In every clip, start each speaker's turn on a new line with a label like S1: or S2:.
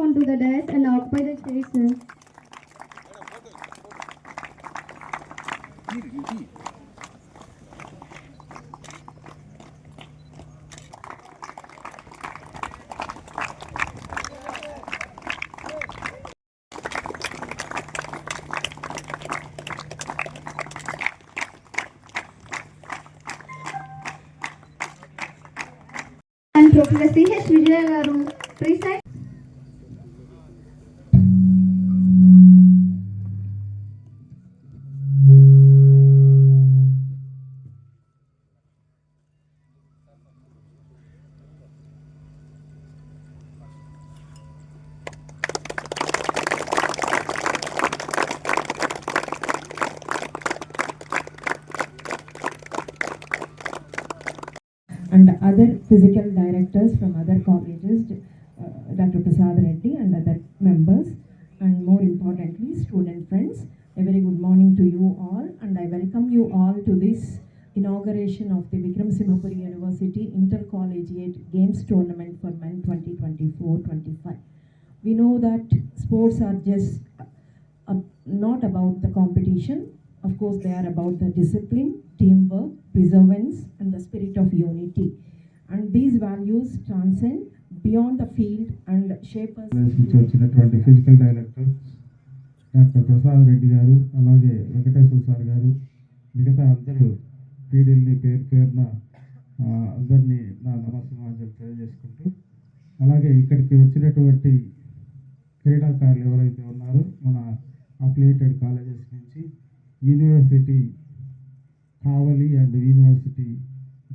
S1: onto the dais and occupy the chairs, sir. And Professor C.H. Vijaya Garu, preside.
S2: And other physical directors from other colleges, Dr. Prasad Reddy and other members, and more importantly, student friends, a very good morning to you all, and I welcome you all to this inauguration of the Vikram Simhapuri University Intercollegiate Games Tournament for Men 2024-25. We know that sports are just not about the competition. Of course, they are about the discipline, teamwork, perseverance, and the spirit of unity. And these values transcend beyond the field and shape us.
S3: వచ్చినటువంటి physical director doctor Prasad Reddy గారు, అలాగే Venkateswara sir గారు, మిగతా అందరూ పీడీల్ని పేరు పేరున అందరినీ నా నమస్కారాలు తెలియజేసుకుంటూ, అలాగే ఇక్కడికి వచ్చినటువంటి క్రీడాకారులు ఎవరైతే ఉన్నారో మన అఫిలియేటెడ్ కాలేజెస్ నుంచి university Kavali and university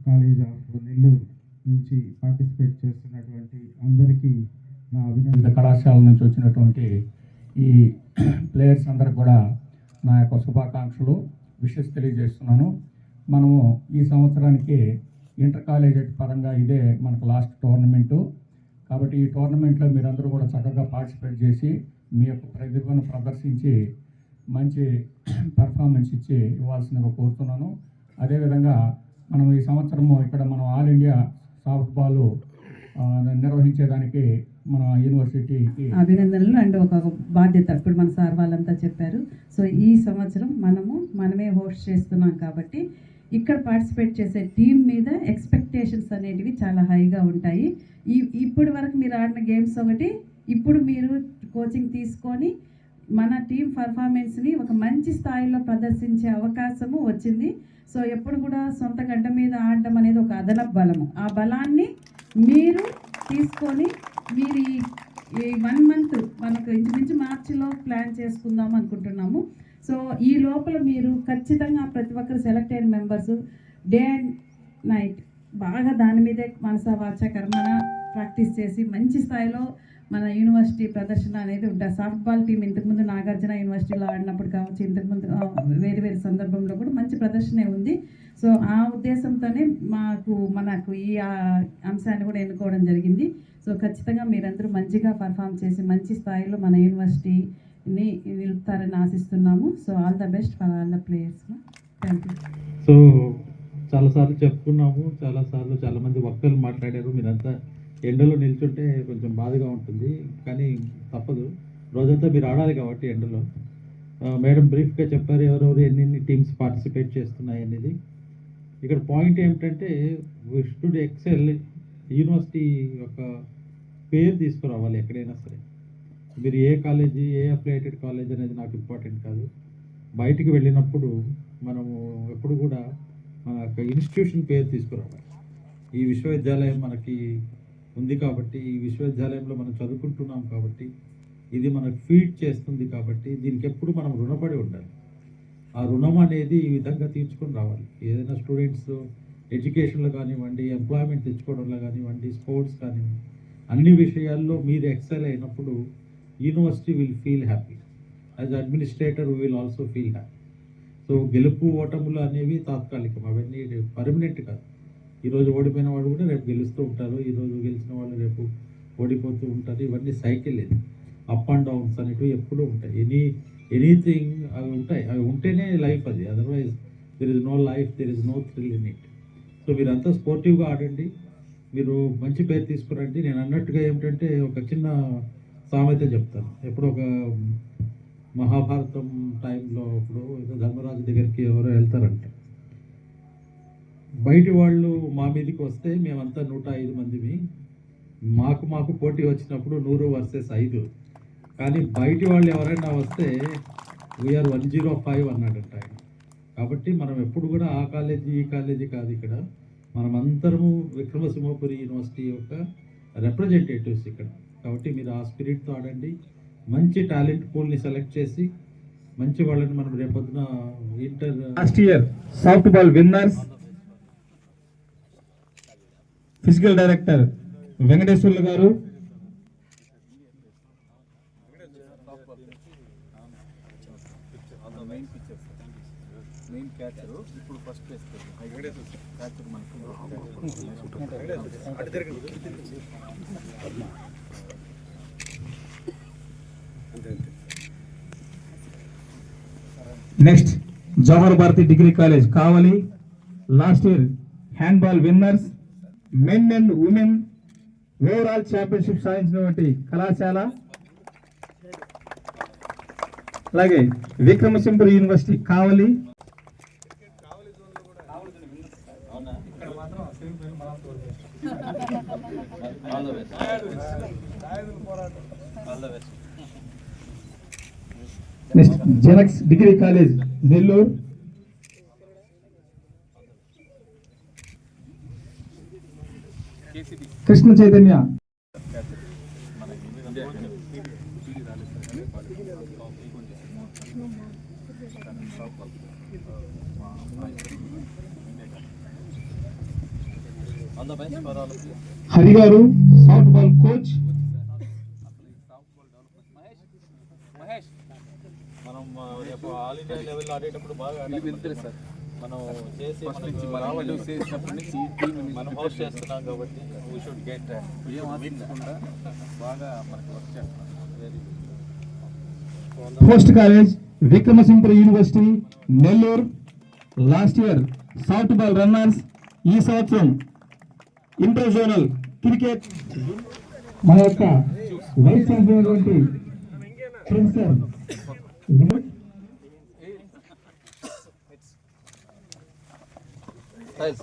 S3: college of Nellore నుంచి పార్టిసిపేట్ చేస్తున్నటువంటి అందరికీ నా అభినందన. కళాశాల నుంచి వచ్చినటువంటి ఈ ప్లేయర్స్ అందరికి కూడా నా యొక్క శుభాకాంక్షలు విషెస్ తెలియజేస్తున్నాను. మనము ఈ సంవత్సరానికి ఇంటర్ కాలేజెట్ పరంగా ఇదే మనకు లాస్ట్ టోర్నమెంటు కాబట్టి ఈ టోర్నమెంట్లో మీరందరూ కూడా చక్కగా పార్టిసిపేట్ చేసి మీ యొక్క ప్రతిభను ప్రదర్శించి మంచి పర్ఫార్మెన్స్ ఇచ్చి ఇవ్వాల్సిందిగా కోరుతున్నాను. అదేవిధంగా మనం ఈ సంవత్సరము ఇక్కడ మనం ఆల్ ఇండియా సాఫ్ట్ బాల్ నిర్వహించేదానికి మన యూనివర్సిటీకి
S4: అభినందనలు అండ్ ఒక బాధ్యత ఇప్పుడు మన సార్ వాళ్ళంతా చెప్పారు. సో ఈ సంవత్సరం మనమే హోస్ట్ చేస్తున్నాం కాబట్టి ఇక్కడ పార్టిసిపేట్ చేసే టీం మీద ఎక్స్పెక్టేషన్స్ అనేటివి చాలా హైగా ఉంటాయి. ఇప్పటి వరకు మీరు ఆడిన గేమ్స్ ఒకటి, ఇప్పుడు మీరు కోచింగ్ తీసుకొని మన టీం పర్ఫార్మెన్స్ని ఒక మంచి స్థాయిలో ప్రదర్శించే అవకాశము వచ్చింది. సో ఎప్పుడు కూడా సొంత గడ్డ మీద ఆడడం అనేది ఒక అదనపు బలము. ఆ బలాన్ని మీరు తీసుకొని మీరు ఈ 1 month మనకు ఇంచుమించు మార్చిలో ప్లాన్ చేసుకుందాం అనుకుంటున్నాము. సో ఈ లోపల మీరు ఖచ్చితంగా ప్రతి ఒక్కరు సెలెక్ట్ అయిన మెంబర్స్ డే అండ్ నైట్ బాగా దాని మీదే మనస వాచ కర్మన ప్రాక్టీస్ చేసి మంచి స్థాయిలో మన యూనివర్సిటీ ప్రదర్శన అనేది ఉంటుంది. సాఫ్ట్బాల్ టీం ఇంతకుముందు నాగార్జున యూనివర్సిటీలో ఆడినప్పుడు కావచ్చు, ఇంతకుముందు వేరు వేరు సందర్భంలో కూడా మంచి ప్రదర్శనే ఉంది. సో ఆ ఉద్దేశంతోనే మనకు ఈ అంశాన్ని కూడా ఎన్నుకోవడం జరిగింది. సో ఖచ్చితంగా మీరందరూ మంచిగా పర్ఫామ్ చేసి మంచి స్థాయిలో మన యూనివర్సిటీని నిలుపుతారని ఆశిస్తున్నాము. So all the best for all the players. Thank you.
S5: So చాలాసార్లు చెప్పుకున్నాము, చాలాసార్లు చాలామంది వక్తలు మాట్లాడారు. మీరంతా ఎండలో నిల్చుంటే కొంచెం బాధగా ఉంటుంది, కానీ తప్పదు, రోజంతా మీరు ఆడాలి కాబట్టి ఎండలో. మేడం బ్రీఫ్గా చెప్పారు ఎవరెవరు ఎన్ని టీమ్స్ పార్టిసిపేట్ చేస్తున్నాయి అనేది. ఇక్కడ పాయింట్ ఏమిటంటే వి షుడ్ ఎక్సెల్. యూనివర్సిటీ యొక్క పేరు తీసుకురావాలి ఎక్కడైనా సరే. మీరు ఏ కాలేజీ, ఏ అఫిలియేటెడ్ కాలేజ్ అనేది నాకు ఇంపార్టెంట్ కాదు. బయటికి వెళ్ళినప్పుడు మనము ఎప్పుడు కూడా మన యొక్క ఇన్స్టిట్యూషన్ పేరు తీసుకురావాలి. ఈ విశ్వవిద్యాలయం మనకి ఉంది కాబట్టి, ఈ విశ్వవిద్యాలయంలో మనం చదువుకుంటున్నాం కాబట్టి, ఇది మనకు ఫీడ్ చేస్తుంది కాబట్టి దీనికి ఎప్పుడు మనం రుణపడి ఉండాలి. ఆ రుణం అనేది ఈ విధంగా తీర్చుకొని రావాలి. ఏదైనా స్టూడెంట్స్ ఎడ్యుకేషన్లో కానివ్వండి, ఎంప్లాయ్మెంట్ తెచ్చుకోవడంలో కానివ్వండి, స్పోర్ట్స్ కానివ్వండి, అన్ని విషయాల్లో మీరు ఎక్సెల్ అయినప్పుడు university will feel happy. As administrator will also feel happy. So గెలుపు ఓటములు అనేవి తాత్కాలికం, అవన్నీ పర్మనెంట్ కాదు. ఈరోజు ఓడిపోయిన వాళ్ళు కూడా రేపు గెలుస్తూ ఉంటారు, ఈరోజు గెలిచిన వాళ్ళు రేపు ఓడిపోతూ ఉంటారు. ఇవన్నీ సైకిల్. ఇది అప్ అండ్ డౌన్స్ అనేవి ఎప్పుడూ ఉంటాయి. ఎనీథింగ్ అవి ఉంటాయి, అవి ఉంటేనే లైఫ్ అది. Otherwise there is no life, there is no thrill in it. So మీరంతా స్పోర్టివ్గా ఆడండి, మీరు మంచి పేరు తీసుకురండి. నేను అన్నట్టుగా ఏమిటంటే ఒక చిన్న సామెత చెప్తాను. ఎప్పుడు ఒక మహాభారతం టైంలో ఇప్పుడు ఏదో ధర్మరాజు దగ్గరికి ఎవరో వెళ్తారంట. బయటి వాళ్ళు మా మీదకి వస్తే మేమంతా 105 మందిమి, మాకు పోటీ వచ్చినప్పుడు 100 వర్సెస్ 5, కానీ బయటి వాళ్ళు ఎవరైనా వస్తే వీఆర్ 105 అన్నాడంట ఆయన. కాబట్టి మనం ఎప్పుడు కూడా ఆ కాలేజీ ఈ కాలేజీ కాదు, ఇక్కడ మనమందరము విక్రమసింహపురి యూనివర్సిటీ యొక్క రిప్రజెంటేటివ్స్ ఇక్కడ. కాబట్టి మీరు ఆ స్పిరిట్తో ఆడండి, మంచి టాలెంట్ పూల్ని సెలెక్ట్ చేసి మంచి వాళ్ళని మనం రేపొద్దున inter
S6: last year soft ball winners physical director Venkateswarlu garu, next Jawahar Bharathi degree college Kavali last year handball winners, men and women overall championship సాధించినటువంటి కళాశాల. అలాగే Vikramasimhapuri university Kavali. Next Genex degree college Nellore. Krishna Chaitanya Hari garu soft ball coach.
S5: మనం రేపు ఆల్ ఇండియా లెవెల్ ఆడేటప్పుడు బాగా sir మనం మనం host చేస్తున్నాం కాబట్టి వీ షుడ్ గెట్ బాగా మనకి వర్క్ చేస్తున్నాం.
S6: Post college Vikrama Simhapuri university Nellore last year soft ball runners. ఈ సంవత్సరం ఇంటర్ జోనల్ క్రికెట్ మన యొక్క వైస్ ఛాంపియన్ ప్రొఫెసర్
S5: Nice.